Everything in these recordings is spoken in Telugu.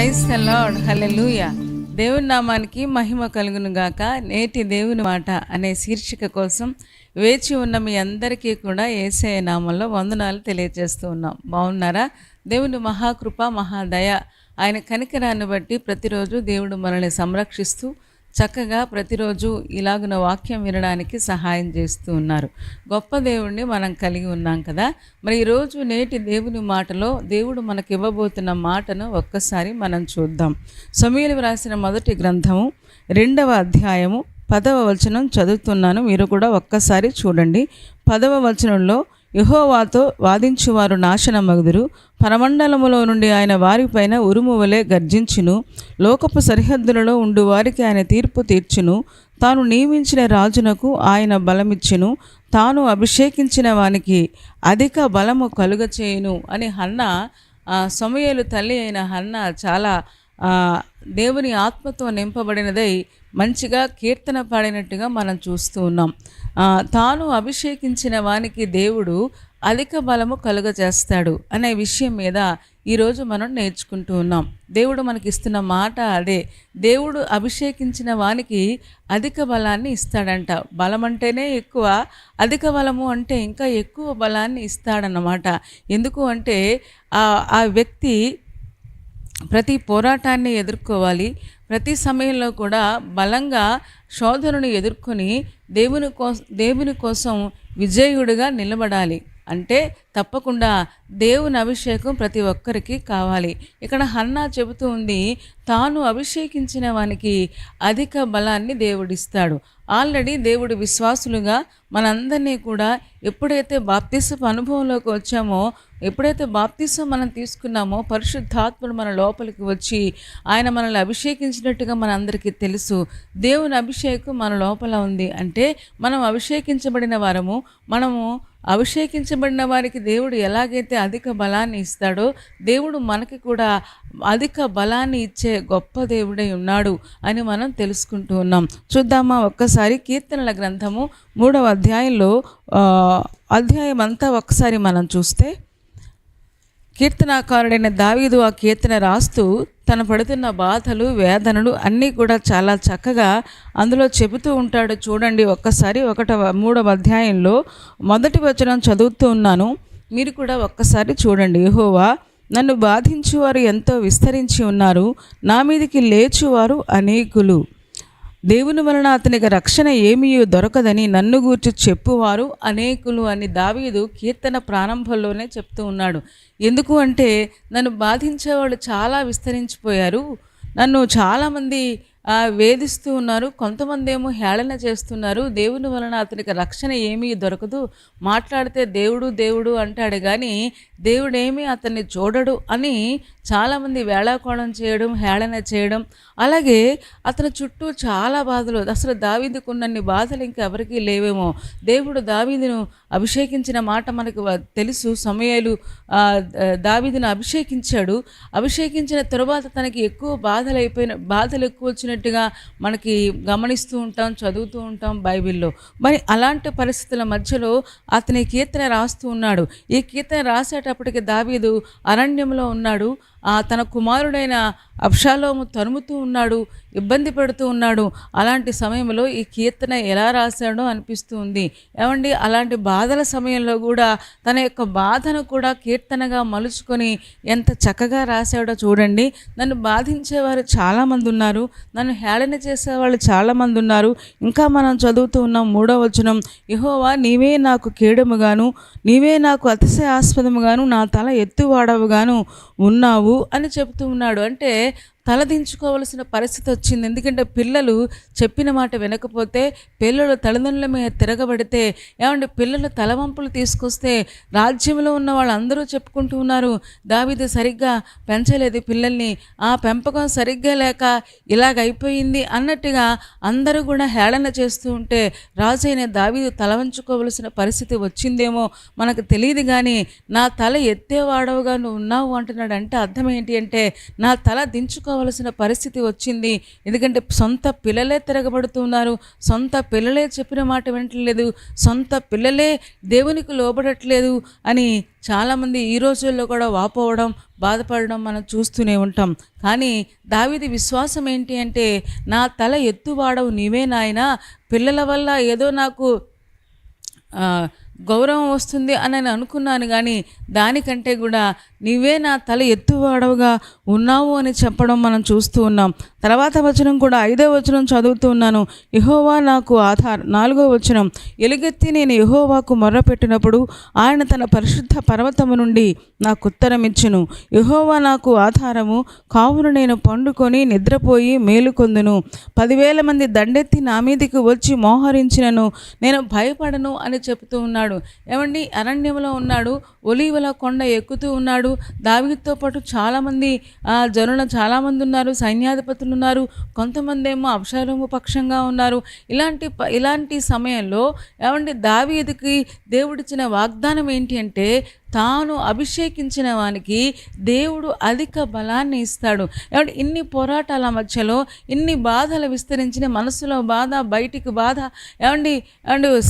ప్రైజ్ ద లార్డ్, హల్లెలూయా. దేవుని నామానికి మహిమ కలుగును గాక. నేటి దేవుని మాట అనే శీర్షిక కోసం వేచి ఉన్న మీ అందరికీ కూడా యేసయ్య నామంలో వందనాలు తెలియజేస్తూ ఉన్నాం. బాగున్నారా? దేవుని మహాకృప మహాదయ ఆయన కనికరాన్ని బట్టి ప్రతిరోజు దేవుడు మనల్ని సంరక్షిస్తూ చక్కగా ప్రతిరోజు ఇలాగున వాక్యం వినడానికి సహాయం చేస్తూ ఉన్నారు. గొప్ప దేవుణ్ణి మనం కలిగి ఉన్నాం కదా. మరి ఈరోజు నేటి దేవుని మాటలో దేవుడు మనకి ఇవ్వబోతున్న మాటను ఒక్కసారి మనం చూద్దాం. సమూయేలు రాసిన మొదటి గ్రంథము 2వ అధ్యాయము 10వ వచనం చదువుతున్నాను. మీరు కూడా ఒక్కసారి చూడండి. 10వ వచనంలో, యెహోవాతో వాదించువారు నాశనమగుదురు, పరమండలములో నుండి ఆయన వారిపైన ఉరుము వలె గర్జించును, లోకపు సరిహద్దులలో ఉండు వారికి ఆయన తీర్పు తీర్చును, తాను నియమించిన రాజునకు ఆయన బలమిచ్చును, తాను అభిషేకించిన వానికి అధిక బలము కలుగచేయును అని హన్నా, సమూయేలు తల్లి అయిన హన్నా చాలా దేవుని ఆత్మతో నింపబడినదై మంచిగా కీర్తన పాడినట్టుగా మనం చూస్తూ ఉన్నాం. తాను అభిషేకించిన వానికి దేవుడు అధిక బలము కలుగజేస్తాడు అనే విషయం మీద ఈరోజు మనం నేర్చుకుంటూ ఉన్నాం. దేవుడు మనకి ఇస్తున్న మాట అదే. దేవుడు అభిషేకించిన వానికి అధిక బలాన్ని ఇస్తాడంట. బలం అంటేనే ఎక్కువ, అధిక బలము అంటే ఇంకా ఎక్కువ బలాన్ని ఇస్తాడన్నమాట. ఎందుకు అంటే ఆ వ్యక్తి ప్రతి పోరాటాన్ని ఎదుర్కోవాలి. ప్రతి సమయంలో కూడా బలంగా శోధనను ఎదుర్కొని దేవుని కోసం విజయుడిగా నిలబడాలి. అంటే తప్పకుండా దేవుని అభిషేకం ప్రతి ఒక్కరికి కావాలి. ఇక్కడ హన్నా చెబుతూ ఉంది, తాను అభిషేకించిన వానికి అధిక బలాన్ని దేవుడిస్తాడు. ఆల్రెడీ దేవుడు విశ్వాసులుగా మనందరినీ కూడా ఎప్పుడైతే బాప్తిసపు అనుభవంలోకి వచ్చామో, ఎప్పుడైతే బాప్తిసం మనం తీసుకున్నామో, పరిశుద్ధాత్ముడు మన లోపలికి వచ్చి ఆయన మనల్ని అభిషేకించినట్టుగా మనందరికీ తెలుసు. దేవుని అభిషేకం మన లోపల ఉంది. అంటే మనం అభిషేకించబడిన వారము. మనము అభిషేకించబడిన వారికి దేవుడు ఎలాగైతే అధిక బలాన్ని ఇస్తాడో, దేవుడు మనకి కూడా అధిక బలాన్ని ఇచ్చే గొప్ప దేవుడై ఉన్నాడు అని మనం తెలుసుకుంటూ ఉన్నాం. చూద్దామా ఒక్కసారి కీర్తనల గ్రంథము 3వ అధ్యాయంలో అధ్యాయం అంతా ఒకసారి మనం చూస్తే, కీర్తనాకారుడైన దావీదు ఆ కీర్తన రాస్తూ తను పడుతున్న బాధలు, వేదనలు అన్నీ కూడా చాలా చక్కగా అందులో చెబుతూ ఉంటాడు. చూడండి ఒక్కసారి 3వ అధ్యాయంలో మొదటి వచనం చదువుతూ ఉన్నాను. మీరు కూడా ఒక్కసారి చూడండి. యెహోవా, నన్ను బాధించువారు ఎంతో విస్తరించి ఉన్నారు, నా మీదికి లేచువారు అనేకులు. దేవుని వలన అతనికి రక్షణ ఏమీ దొరకదని నన్ను గూర్చి చెప్పువారు అనేకులు అని దావీదు కీర్తన ప్రారంభంలోనే చెప్తూ ఉన్నాడు. ఎందుకు అంటే నన్ను బాధించేవాళ్ళు చాలా విస్తరించిపోయారు, నన్ను చాలామంది వేధిస్తూ ఉన్నారు, కొంతమంది ఏమో హేళన చేస్తున్నారు, దేవుని వలన అతనికి రక్షణ ఏమీ దొరకదు, మాట్లాడితే దేవుడు దేవుడు అంటాడు కానీ దేవుడేమీ అతన్ని చూడడు అని చాలామంది వేళాకోళం చేయడం, హేళన చేయడం. అలాగే అతని చుట్టూ చాలా బాధలు. అసలు దావీదుకున్నన్ని బాధలు ఇంకెవరికీ లేవేమో. దేవుడు దావీదును అభిషేకించిన మాట మనకు తెలుసు. సమూయేలు దావీదును అభిషేకించాడు. అభిషేకించిన తరువాత తనకి ఎక్కువ బాధలు ఎక్కువ వచ్చినట్టుగా మనకి గమనిస్తూ ఉంటాం, చదువుతూ ఉంటాం బైబిల్లో. మరి అలాంటి పరిస్థితుల మధ్యలో అతని కీర్తన రాస్తూ ఉన్నాడు. ఈ కీర్తన రాసేటప్పటికి దావీదు అరణ్యంలో ఉన్నాడు. తన కుమారుడైన అబ్షాలోము తరుముతూ ఉన్నాడు, ఇబ్బంది పెడుతూ ఉన్నాడు. అలాంటి సమయంలో ఈ కీర్తన ఎలా రాశాడో అనిపిస్తూ ఉంది. ఏమండి, అలాంటి బాధల సమయంలో కూడా తన యొక్క బాధను కూడా కీర్తనగా మలుచుకొని ఎంత చక్కగా రాశాడో చూడండి. నన్ను బాధించేవారు చాలామంది ఉన్నారు, నన్ను హేళన చేసేవాళ్ళు చాలామంది ఉన్నారు. ఇంకా మనం చదువుతూ ఉన్నాం 3వ వచనం, యెహోవా, నీవే నాకు కేడముగాను, నీవే నాకు అతిశయాస్పదముగాను, నా తల ఎత్తువాడవుగాను ఉన్నావు అని చెబుతూ ఉన్నాడు. అంటే తలదించుకోవలసిన పరిస్థితి వచ్చింది. ఎందుకంటే పిల్లలు చెప్పిన మాట వినకపోతే, పిల్లలు తల్లిదండ్రుల మీద తిరగబడితే, ఏమంటే పిల్లలు తలవంపులు తీసుకొస్తే రాజ్యంలో ఉన్న వాళ్ళందరూ చెప్పుకుంటూ ఉన్నారు, దావీదు సరిగ్గా పెంచలేదు పిల్లల్ని, ఆ పెంపకం సరిగ్గా లేక ఇలాగైపోయింది అన్నట్టుగా అందరూ కూడా హేళన చేస్తూ ఉంటే రాజైన దావీదు తల వంచుకోవలసిన పరిస్థితి వచ్చిందేమో మనకు తెలియదు. కానీ నా తల ఎత్తేవాడవుగా నువ్వు ఉన్నావు అంటున్నాడు. అంటే అర్థం ఏంటి అంటే నా తల దించుకోవాలి కావలసిన పరిస్థితి వచ్చింది. ఎందుకంటే సొంత పిల్లలే తిరగబడుతున్నారు, సొంత పిల్లలే చెప్పిన మాట వినట్లేదు, సొంత పిల్లలే దేవునికి లోబడట్లేదు అని చాలామంది ఈ రోజుల్లో కూడా వాపోవడం, బాధపడడం మనం చూస్తూనే ఉంటాం. కానీ దావీదు విశ్వాసం ఏంటి అంటే, నా తల ఎత్తువాడవు నీవే నాయనా, పిల్లల వల్ల ఏదో నాకు గౌరవం వస్తుంది అని నేను అనుకున్నాను, కానీ దానికంటే కూడా నీవే నా తల ఎత్తువాడవుగా ఉన్నావు అని చెప్పడం మనం చూస్తూ ఉన్నాం. తర్వాత వచనం కూడా 5వ వచనం చదువుతూ ఉన్నాను. యెహోవా నాకు ఆధారం. 4వ వచనం, ఎలుగెత్తి నేను యెహోవాకు మొర్రపెట్టినప్పుడు ఆయన తన పరిశుద్ధ పర్వతము నుండి నాకు ఉత్తరం ఇచ్చెను. యెహోవా నాకు ఆధారము, కావున నేను పండుకొని నిద్రపోయి మేలుకొందును. 10,000 మంది దండెత్తి నా మీదికి వచ్చి మోహరించినను నేను భయపడను అని చెబుతూ ఉన్నాడు. ఏమండి, అరణ్యంలో ఉన్నాడు, ఒలీవల కొండ ఎక్కుతూ ఉన్నాడు. దావీదుతో పాటు చాలామంది జనులు చాలామంది ఉన్నారు, సైన్యాధిపతులు ఉన్నారు, కొంతమంది ఏమో అబ్షాలోము పక్షంగా ఉన్నారు. ఇలాంటి సమయంలో ఏమండి, దావీదుకి దేవుడిచ్చిన వాగ్దానం ఏంటి అంటే, తాను అభిషేకించిన వానికి దేవుడు అధిక బలాన్ని ఇస్తాడు. ఏమంటే ఇన్ని పోరాటాల మధ్యలో, ఇన్ని బాధలు విస్తరించిన, మనసులో బాధ, బయటికి బాధ, ఏమండి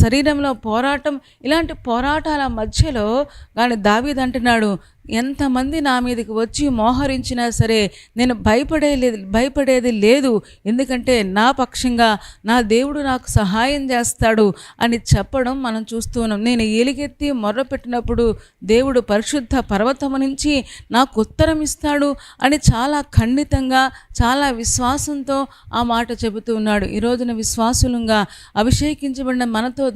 శరీరంలో పోరాటం, ఇలాంటి పోరాటాల మధ్యలో కానీ దావీదు అంటున్నాడు, ఎంతమంది నా మీదకి వచ్చి మోహరించినా సరే నేను భయపడేది లేదు, ఎందుకంటే నా పక్షంగా నా దేవుడు నాకు సహాయం చేస్తాడు అని చెప్పడం మనం చూస్తూ ఉన్నాం. నేను ఎలుగెత్తి మొర్రపెట్టినప్పుడు దేవుడు పరిశుద్ధ పర్వతము నుంచి నాకు ఉత్తరం ఇస్తాడు అని చాలా ఖండితంగా, చాలా విశ్వాసంతో ఆ మాట చెబుతూ ఉన్నాడు. ఈ రోజున విశ్వాసులంగా అభిషేకించబడిన మనతో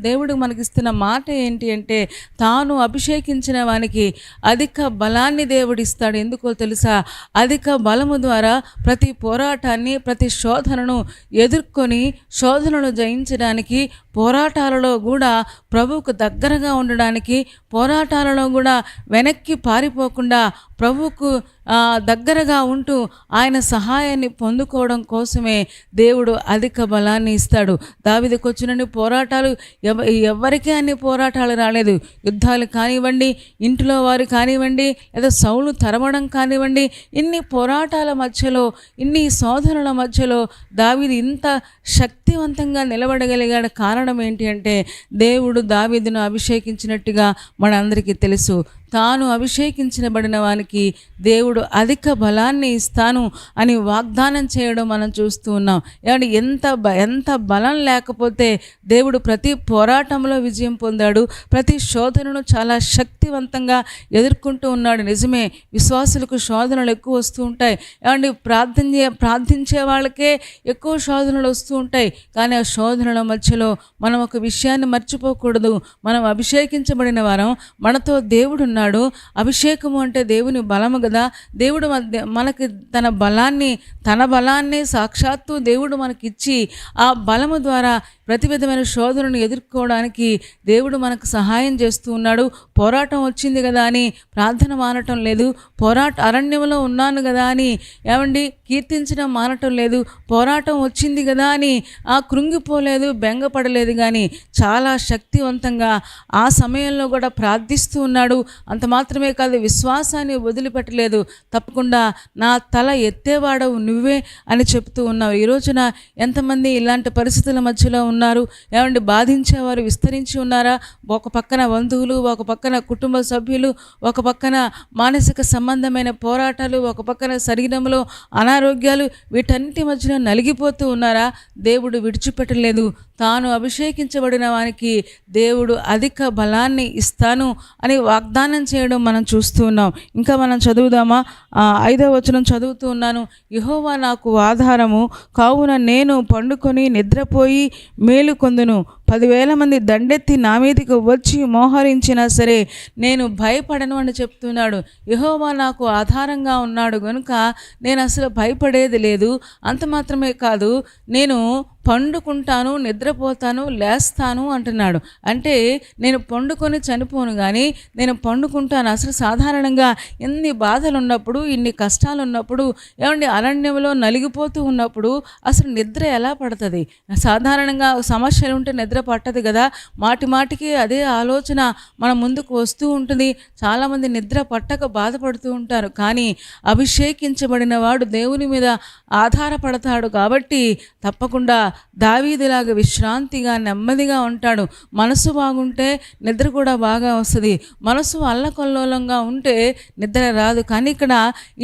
దేవుడు మనకిస్తున్న మాట ఏంటి అంటే, తాను అభిషేకించిన వానికి అధిక బలాన్ని దేవుడిస్తాడు. ఎందుకో తెలుసా? అధిక బలము ద్వారా ప్రతి పోరాటాన్ని, ప్రతి శోధనను ఎదుర్కొని శోధనను జయించడానికి, పోరాటాలలో కూడా ప్రభువుకు దగ్గరగా ఉండడానికి, పోరాటాలలో కూడా వెనక్కి పారిపోకుండా ప్రభువుకు దగ్గరగా ఉంటూ ఆయన సహాయాన్ని పొందుకోవడం కోసమే దేవుడు అధిక బలాన్ని ఇస్తాడు. దావీదుకు వచ్చిన పోరాటాలు ఎవరికీ అన్ని పోరాటాలు రాలేదు. యుద్ధాలు కానివ్వండి, ఇంటిలో వారు కానివ్వండి, లేదా సౌలు తరమడం కానివ్వండి, ఇన్ని పోరాటాల మధ్యలో, ఇన్ని శోధనల మధ్యలో దావీదు ఇంత శక్తివంతంగా నిలబడగలిగాడు. కారణం ఏంటి అంటే, దేవుడు దావీదును అభిషేకించినట్టుగా మనందరికీ తెలుసు. తాను అభిషేకించబడిన వానికి దేవుడు అధిక బలాన్ని ఇస్తాను అని వాగ్దానం చేయడం మనం చూస్తూ ఉన్నాం. ఏమంటే ఎంత బలం లేకపోతే దేవుడు ప్రతి పోరాటంలో విజయం పొందాడు, ప్రతి శోధనను చాలా శక్తివంతంగా ఎదుర్కొంటూ ఉన్నాడు. నిజమే, విశ్వాసులకు శోధనలు ఎక్కువ వస్తూ ఉంటాయి. ఏమంటే ప్రార్థించే వాళ్ళకే ఎక్కువ శోధనలు వస్తూ ఉంటాయి. కానీ ఆ శోధనల మధ్యలో మనం ఒక విషయాన్ని మర్చిపోకూడదు. మనం అభిషేకించబడిన వారం, మనతో దేవుడు ఉన్నాడు. అభిషేకము అంటే దేవుని బలము కదా. దేవుడు మనకి తన బలాన్ని సాక్షాత్తు దేవుడు మనకిచ్చి, ఆ బలము ద్వారా ప్రతి విధమైన శోధనను ఎదుర్కోవడానికి దేవుడు మనకు సహాయం చేస్తూ ఉన్నాడు. పోరాటం వచ్చింది కదా అని ప్రార్థన మానటం లేదు, అరణ్యంలో ఉన్నాను కదా అని ఏమండి కీర్తించడం మానటం లేదు, పోరాటం వచ్చింది కదా అని కృంగిపోలేదు, బెంగపడలేదు, కానీ చాలా శక్తివంతంగా ఆ సమయంలో కూడా ప్రార్థిస్తూ ఉన్నాడు. అంత మాత్రమే కాదు, విశ్వాసాన్ని వదిలిపెట్టలేదు. తప్పకుండా నా తల ఎత్తేవాడవు నువ్వే అని చెప్తూ ఉన్నావు. ఈ రోజున ఎంతమంది ఇలాంటి పరిస్థితుల మధ్యలో ఉన్నారు? ఏమంటే బాధించేవారు విస్తరించి ఉన్నారా? ఒక పక్కన బంధువులు, ఒక పక్కన కుటుంబ సభ్యులు, ఒక పక్కన మానసిక సంబంధమైన పోరాటాలు, ఒక పక్కన శరీరంలో అనారోగ్యాలు, వీటన్నిటి మధ్యలో నలిగిపోతూ ఉన్నారా? దేవుడు విడిచిపెట్టలేదు. తాను అభిషేకించబడిన వానికి దేవుడు అధిక బలాన్ని ఇస్తాను అని వాగ్దానం చేయడం మనం చూస్తూ ఉన్నాం. ఇంకా మనం చదువుదామా? 5వ వచనం చదువుతూ ఉన్నాను. యెహోవా నాకు ఆధారము, కావున నేను పండుకొని నిద్రపోయి మేలుకొందును. 10,000 మంది దండెత్తి నా మీదకి వచ్చి మోహరించినా సరే నేను భయపడను అని చెప్తున్నాడు. యెహోవా నాకు ఆధారంగా ఉన్నాడు గనుక నేను అసలు భయపడేది లేదు. అంత మాత్రమే కాదు, నేను పండుకుంటాను, నిద్రపోతాను, లేస్తాను అంటున్నాడు. అంటే నేను పండుకొని చనిపోను కానీ నేను పండుకుంటాను. అసలు సాధారణంగా ఎన్ని బాధలు ఉన్నప్పుడు, ఇన్ని కష్టాలు ఉన్నప్పుడు, ఏమండి అరణ్యంలో నలిగిపోతూ ఉన్నప్పుడు అసలు నిద్ర ఎలా పడుతుంది? సాధారణంగా సమస్యలు ఉంటే నిద్ర పట్టదు కదా. మాటి మాటికి అదే ఆలోచన మన ముందుకు వస్తూ ఉంటుంది. చాలామంది నిద్ర పట్టక బాధపడుతూ ఉంటారు. కానీ అభిషేకించబడిన వాడు దేవుని మీద ఆధారపడతాడు కాబట్టి తప్పకుండా దావీదులాగా విశ్రాంతిగా నెమ్మదిగా ఉంటాడు. మనసు బాగుంటే నిద్ర కూడా బాగా వస్తుంది. మనసు అల్లకల్లోలంగా ఉంటే నిద్ర రాదు. కానీ ఇక్కడ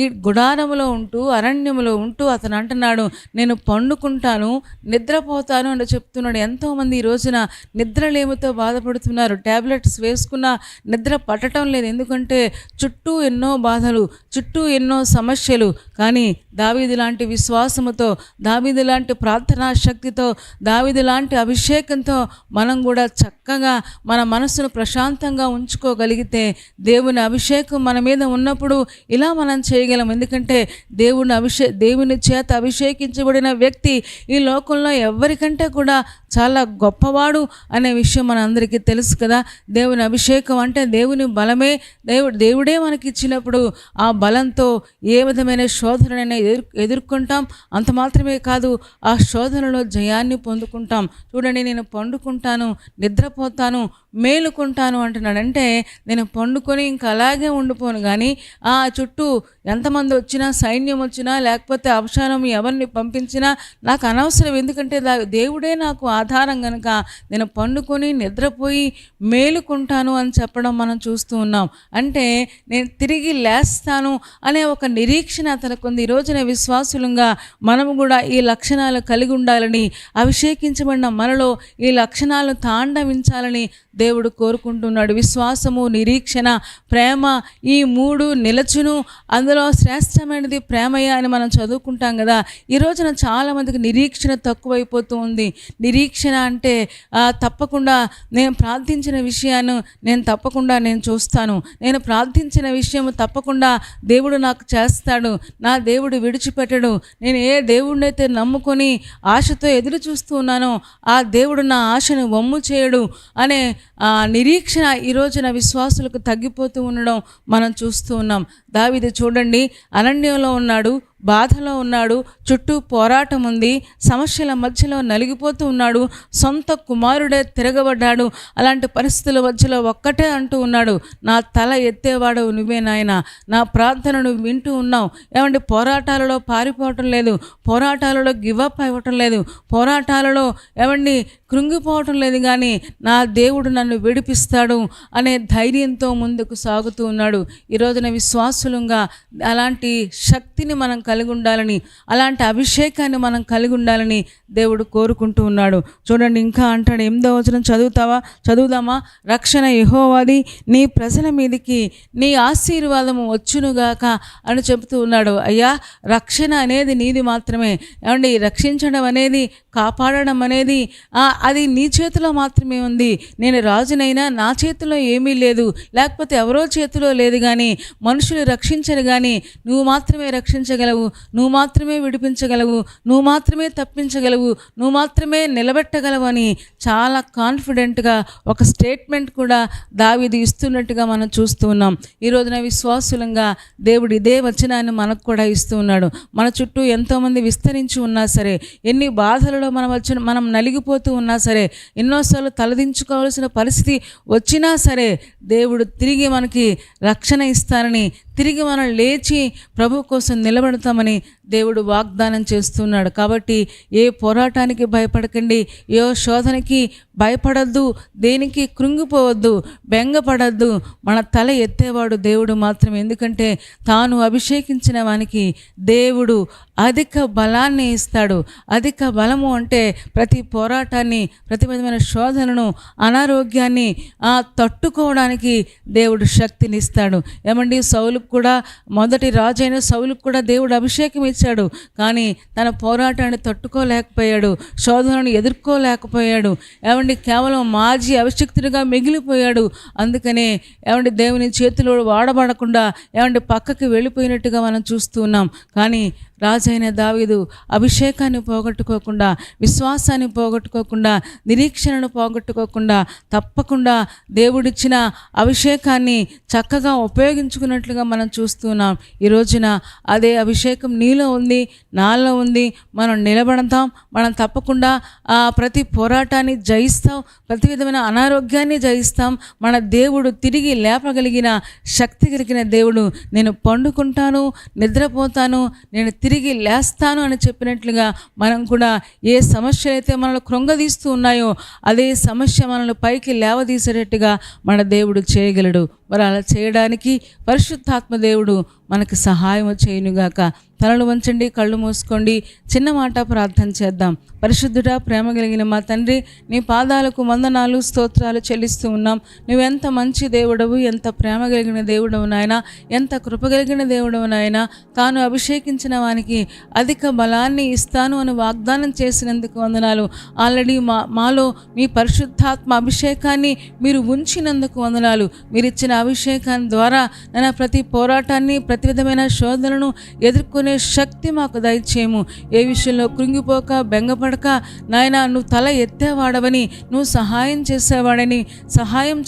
ఈ గుడారములో ఉంటూ అరణ్యములో ఉంటూ అతను అంటున్నాడు, నేను పండుకుంటాను, నిద్రపోతాను అని చెప్తున్నాడు. ఎంతోమంది ఈ రోజున నిద్రలేమితో బాధపడుతున్నారు. ట్యాబ్లెట్స్ వేసుకున్న నిద్ర పట్టడం లేదు. ఎందుకంటే చుట్టూ ఎన్నో బాధలు, చుట్టూ ఎన్నో సమస్యలు. కానీ దావీదు లాంటి విశ్వాసముతో, దావీదు లాంటి ప్రార్థనా శక్తితో, దావీదు లాంటి అభిషేకంతో మనం కూడా చక్కగా మన మనసును ప్రశాంతంగా ఉంచుకోగలిగితే, దేవుని అభిషేకం మన మీద ఉన్నప్పుడు ఇలా మనం చేయగలం. ఎందుకంటే దేవుని చేత అభిషేకించబడిన వ్యక్తి ఈ లోకంలో ఎవరికంటే కూడా చాలా గొప్పవాడు అనే విషయం మనందరికీ తెలుసు కదా. దేవుని అభిషేకం అంటే దేవుని బలమే. దేవుడే మనకి ఇచ్చినప్పుడు ఆ బలంతో ఏ విధమైన శోధనైనా ఎదుర్కొంటాం. అంత మాత్రమే కాదు, ఆ శోధనలో జయాన్ని పొందుకుంటాం. చూడండి, నేను పండుకుంటాను, నిద్రపోతాను, మేలుకుంటాను అంటున్నాడు. అంటే నేను పండుకొని ఇంకా అలాగే ఉండిపోను కానీ ఆ చుట్టూ ఎంతమంది వచ్చినా, సైన్యం వచ్చినా, లేకపోతే అబ్షాలోము ఎవరిని పంపించినా నాకు అనవసరం. ఎందుకంటే దేవుడే నాకు ఆధారం కనుక నేను పండుకొని నిద్రపోయి మేలుకుంటాను అని చెప్పడం మనం చూస్తూ ఉన్నాం. అంటే నేను తిరిగి లేస్తాను అనే ఒక నిరీక్షణ అతనికి ఉంది. ఈ రోజున విశ్వాసులుగా మనము కూడా ఈ లక్షణాలు కలిగి ఉండాలని, అభిషేకించబడిన మనలో ఈ లక్షణాలు తాండవించాలని దేవుడు కోరుకుంటున్నాడు. విశ్వాసము, నిరీక్షణ, ప్రేమ, ఈ మూడు నిలచును, అందులో శ్రేష్టమైనది ప్రేమయ్య అని మనం చదువుకుంటాం కదా. ఈ రోజున చాలామందికి నిరీక్షణ తక్కువైపోతూ ఉంది. నిరీక్షణ అంటే తప్పకుండా నేను ప్రార్థించిన విషయాన్ని నేను చూస్తాను, నేను ప్రార్థించిన విషయం తప్పకుండా దేవుడు నాకు చేస్తాడు, నా దేవుడు విడిచిపెట్టడు, నేను ఏ దేవుడినైతే నమ్ముకొని ఆశతో ఎదురు చూస్తూ ఉన్నానో ఆ దేవుడు నా ఆశను వమ్ము చేయడు అనే నిరీక్షణ ఈ రోజున విశ్వాసులకు తగ్గిపోతూ ఉండడం మనం చూస్తూ ఉన్నాం. దావీదు చూడండి, అరణ్యంలో ఉన్నాడు, బాధలో ఉన్నాడు, చుట్టూ పోరాటం ఉంది, సమస్యల మధ్యలో నలిగిపోతూ ఉన్నాడు, సొంత కుమారుడే తిరగబడ్డాడు. అలాంటి పరిస్థితుల మధ్యలో ఒక్కటే అంటూ ఉన్నాడు, నా తల ఎత్తేవాడు నువ్వే నాయనా, నా ప్రార్థనను వింటూ ఉన్నావు. ఏమంటే పోరాటాలలో పారిపోవటం లేదు, పోరాటాలలో గివప్ అవ్వటం లేదు, పోరాటాలలో ఏమండి కృంగిపోవటం లేదు, కానీ నా దేవుడు నన్ను విడిపిస్తాడు అనే ధైర్యంతో ముందుకు సాగుతూ ఉన్నాడు. ఈ రోజున విశ్వాసులుగా అలాంటి శక్తిని మనం కలిగి ఉండాలని, అలాంటి అభిషేకాన్ని మనం కలిగి ఉండాలని దేవుడు కోరుకుంటూ ఉన్నాడు. చూడండి, ఇంకా అంటాడు, 8వ వచనం చదువుదామా? రక్షణ యెహోవాది, నీ ప్రజల మీదికి నీ ఆశీర్వాదము వచ్చునుగాక అని చెబుతూ ఉన్నాడు. అయ్యా, రక్షణ అనేది నీది మాత్రమే. ఏమండి, రక్షించడం అనేది, కాపాడడం అనేది అది నీ చేతిలో మాత్రమే ఉంది. నేను రాజునైనా నా చేతిలో ఏమీ లేదు, లేకపోతే ఎవరో చేతిలో లేదు. కానీ మనుషులు రక్షించరు, కానీ నువ్వు మాత్రమే రక్షించగలవు, నువ్వు మాత్రమే విడిపించగలవు, నువ్వు మాత్రమే తప్పించగలవు, నువ్వు మాత్రమే నిలబెట్టగలవు అని చాలా కాన్ఫిడెంట్గా ఒక స్టేట్మెంట్ కూడా దావీదు ఇస్తున్నట్టుగా మనం చూస్తూ ఉన్నాం. ఈ రోజున విశ్వాసులంగా దేవుడు ఇదే వచనాన్ని మనకు కూడా ఇస్తూ ఉన్నాడు. మన చుట్టూ ఎంతోమంది విస్తరించి ఉన్నా సరే, ఎన్ని బాధలలో మనం నలిగిపోతూ ఉన్నా సరే, ఎన్నోసార్లు తలదించుకోవాల్సిన పరిస్థితి వచ్చినా సరే, దేవుడు తిరిగి మనకి రక్షణ ఇస్తారని, తిరిగి మనం లేచి ప్రభు కోసం నిలబడతామని దేవుడు వాగ్దానం చేస్తున్నాడు. కాబట్టి ఏ పోరాటానికి భయపడకండి, ఏ శోధనకి భయపడద్దు, దేనికి కృంగిపోవద్దు, బెంగపడద్దు. మన తల ఎత్తేవాడు దేవుడు మాత్రమే. ఎందుకంటే తాను అభిషేకించిన వానికి దేవుడు అధిక బలాన్ని ఇస్తాడు. అధిక బలము అంటే ప్రతి పోరాటాన్ని, ప్రతి విధమైన శోధనను, అనారోగ్యాన్ని తట్టుకోవడానికి దేవుడు శక్తిని ఇస్తాడు. ఏమండి, సౌలుకు కూడా, మొదటి రాజైన సౌలుకు కూడా దేవుడు అభిషేకం ఇచ్చాడు. కానీ తన పోరాటాన్ని తట్టుకోలేకపోయాడు, శోధనను ఎదుర్కోలేకపోయాడు. ఏమండి, కేవలం మాజీ అభిషిక్తుడిగా మిగిలిపోయాడు. అందుకనే ఏమండి దేవుని చేతిలో వాడబడకుండా ఏమండి పక్కకి వెళ్ళిపోయినట్టుగా మనం చూస్తూ ఉన్నాం. కానీ రాజైన దావీదు అభిషేకాన్ని పోగొట్టుకోకుండా, విశ్వాసాన్ని పోగొట్టుకోకుండా, నిరీక్షణను పోగొట్టుకోకుండా తప్పకుండా దేవుడిచ్చిన అభిషేకాన్ని చక్కగా ఉపయోగించుకున్నట్లుగా మనం చూస్తున్నాం. ఈ రోజున అదే అభిషేకం నీలో ఉంది, నాలో ఉంది. మనం నిలబడతాం. మనం తప్పకుండా ప్రతి పోరాటాన్ని జయిస్తాం. ప్రతి విధమైన అనారోగ్యాన్ని జయిస్తాం. మన దేవుడు తిరిగి లేపగలిగిన శక్తి కలిగిన దేవుడు. నేను పండుకుంటాను, నిద్రపోతాను, నేను తిరిగి లేస్తాను అని చెప్పినట్లుగా మనం కూడా ఏ సమస్యలు అయితే మనల్ని కృంగదీస్తూ ఉన్నాయో అదే సమస్య మనల్ని పైకి లేవదీసేటట్టుగా మన దేవుడు చేయగలడు. మరి అలా చేయడానికి పరిశుద్ధాత్మ దేవుడు మనకు సహాయం చేయనుగాక. తలలు వంచండి, కళ్ళు మూసుకోండి, చిన్న మాట ప్రార్థన చేద్దాం. పరిశుద్ధుడా, ప్రేమ కలిగిన మా తండ్రి, నీ పాదాలకు వందనాలు, స్తోత్రాలు చెల్లిస్తూ ఉన్నాం. నువ్వెంత మంచి దేవుడవు, ఎంత ప్రేమ కలిగిన దేవుడవు నాయన, ఎంత కృప కలిగిన దేవుడవు నాయన. తాను అభిషేకించిన వానికి అధిక బలాన్ని ఇస్తాను అని వాగ్దానం చేసినందుకు వందనాలు. ఆల్రెడీ మాలో మీ పరిశుద్ధాత్మ అభిషేకాన్ని మీరు ఉంచినందుకు వందనాలు. మీరు ఇచ్చిన అభిషేకాన్ని ద్వారా నేను ప్రతి పోరాటాన్ని, ప్రతి విధమైన శోధనను ఎదుర్కొనే శక్తి మాకు దయచేయము. ఏ విషయంలో కృంగిపోక, బెంగపడక నాయన, నువ్వు తల ఎత్తేవాడవని, నువ్వు సహాయం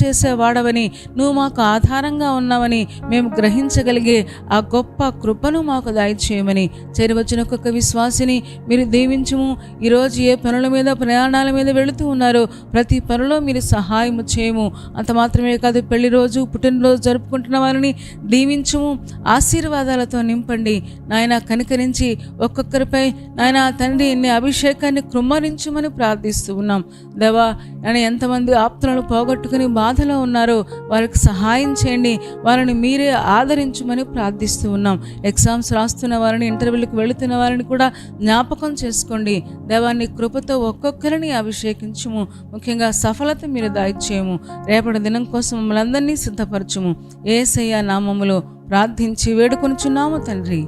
చేసేవాడవని, నువ్వు మాకు ఆధారంగా ఉన్నావని మేము గ్రహించగలిగే ఆ గొప్ప కృపను మాకు దయచేయమని చేరవచ్చిన ఒక్కొక్క విశ్వాసిని మీరు దీవించుము. ఈరోజు ఏ పనుల మీద, ప్రయాణాల మీద వెళుతూ ఉన్నారో ప్రతి పనిలో మీరు సహాయం చేయము. అంత మాత్రమే కాదు, పెళ్లి రోజు, పుట్టినరోజు జరుపుకుంటున్న వారిని దీవించుము, ఆశీర్వాదాలతో నింపండి నాయన. కనికరించి ఒక్కొక్కరిపై నాయన తండ్రి నీ అభిషేకాన్ని కృమ్మరించమని ప్రార్థిస్తూ ఉన్నాం. దేవా, నేను ఎంతమంది ఆప్తులను పోగొట్టుకుని బాధలో ఉన్నారో వారికి సహాయం చేయండి, వారిని మీరే ఆదరించమని ప్రార్థిస్తూ ఉన్నాం. ఎగ్జామ్స్ రాస్తున్న వారిని, ఇంటర్వ్యూలకు వెళుతున్న వారిని కూడా జ్ఞాపకం చేసుకోండి. దేవా, నీ కృపతో ఒక్కొక్కరిని అభిషేకించుము. ముఖ్యంగా సఫలత మీరు దయచేయము. రేపటి దినం కోసం మమ్మల్ని అందరినీ సిద్ధపరచుము. యేసయ్య నామములో ప్రార్థించి వేడుకొనుచున్నాము తండ్రి.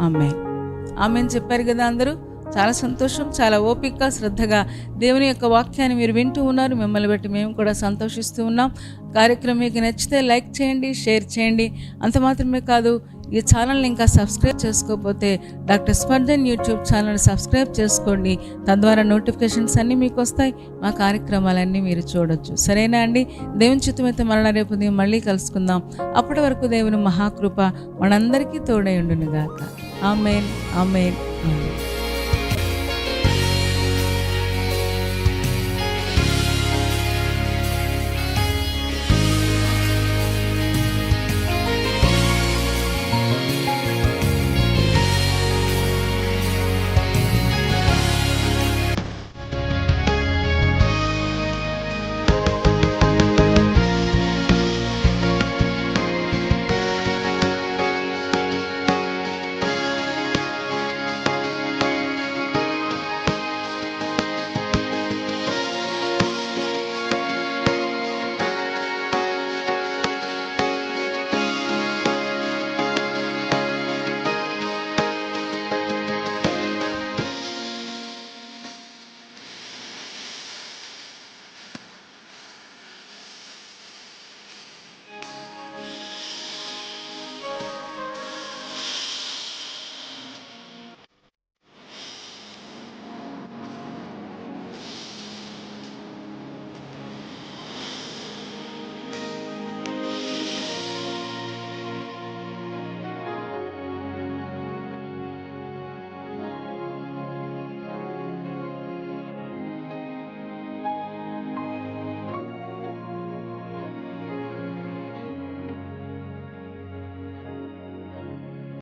ఆమేన్. ఆమేన్ చెప్పారు కదా అందరూ. చాలా సంతోషం. చాలా ఓపిక, శ్రద్ధగా దేవుని యొక్క వాక్యాన్ని మీరు వింటూ ఉన్నారు. మిమ్మల్ని బట్టి మేము కూడా సంతోషిస్తూ ఉన్నాం. కార్యక్రమం మీకు నచ్చితే లైక్ చేయండి, షేర్ చేయండి. అంత మాత్రమే కాదు, ఈ ఛానల్ని ఇంకా సబ్స్క్రైబ్ చేసుకోకపోతే డాక్టర్ స్పర్జన్ యూట్యూబ్ ఛానల్ని సబ్స్క్రైబ్ చేసుకోండి. తద్వారా నోటిఫికేషన్స్ అన్నీ మీకు వస్తాయి. మా కార్యక్రమాలన్నీ మీరు చూడొచ్చు. సరేనా అండి? దేవుని చిత్తమైతే మరణ రేపు ఉదయం మళ్ళీ కలుసుకుందాం. అప్పటి వరకు దేవుని మహాకృప మనందరికీ తోడై ఉండును గాక. ఆమేన్, ఆమేన్, ఆమేన్.